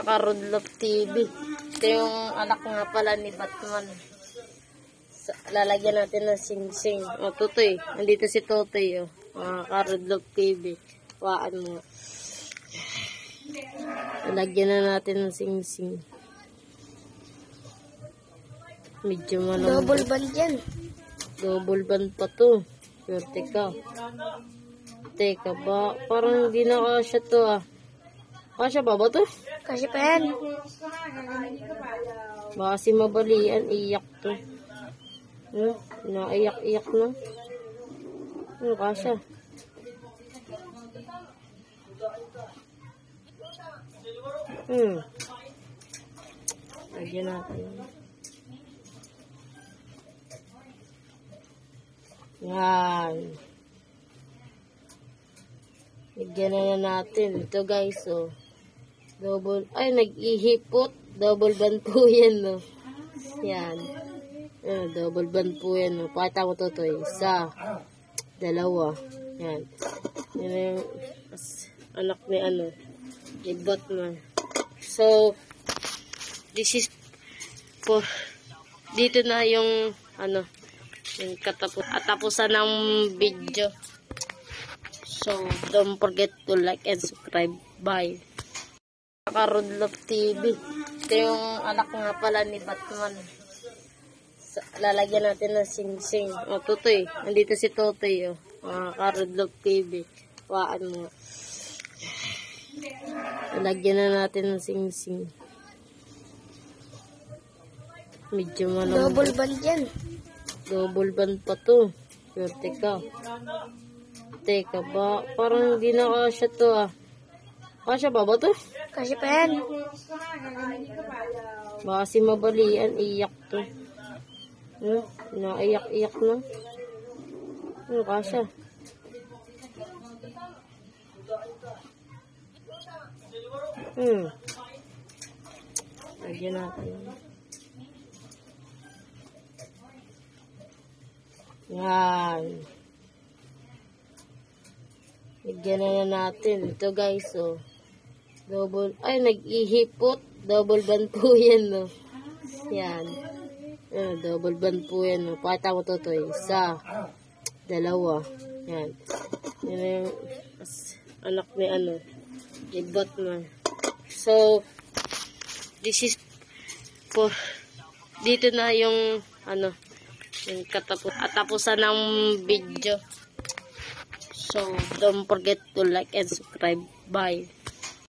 Karodlop TV. Ito yung anak nga pala ni Batman. Lalagyan natin ng sing-sing. O, Tutoy. Nandito si Tutoy. O. Karodlop TV. Waan mo. Lalagyan na natin ng sing-sing. Medyo malambot. Double band yan. Double band pa to. Swerte ka. Teka ba? Parang hindi na kasya to ah. Kasya ba to? Kasi pa yan. Baka si mabalian, iyak to. Naiyak-iyak na. Kasya. Lagyan natin. Yan. Lagyan na natin. Ito guys, oh. Double, ay, nag-ihipot. Double band po yan, no. Yan. Double band po yan, no. Pakita ko to, isa. Dalawa. Yan. Yan yung anak ni ni Batman. So, this is po, dito na yung, yung katapusan ng video. So, don't forget to like and subscribe. Bye. Karodlop TV. Ito yung anak nga pala ni Batman. Lalagyan natin ng sing-sing. O, Tutoy. Nandito si Tutoy. Karodlop TV. Waan mo. Lalagyan na natin ng sing-sing. Medyo malambot. Double band yan. Double band pa to. Swerte ka. Teka ba? Parang hindi na kasya to ah. Kasya ba to? Kasi pa yan. Baka si mabalian, iyak to. Naiyak-iyak na. Kasya. Lagyan natin. Yan. Lagyan na natin. Ito guys, oh. Double, ay, nag-ihipot. Double band po yan, no. Yan. Double band po yan, no. Pakita ko to, isa. Dalawa. Yan. Yan yung anak ni ni Batman. So, this is po, dito na yung, yung katapusan ng video. So, don't forget to like and subscribe. Bye.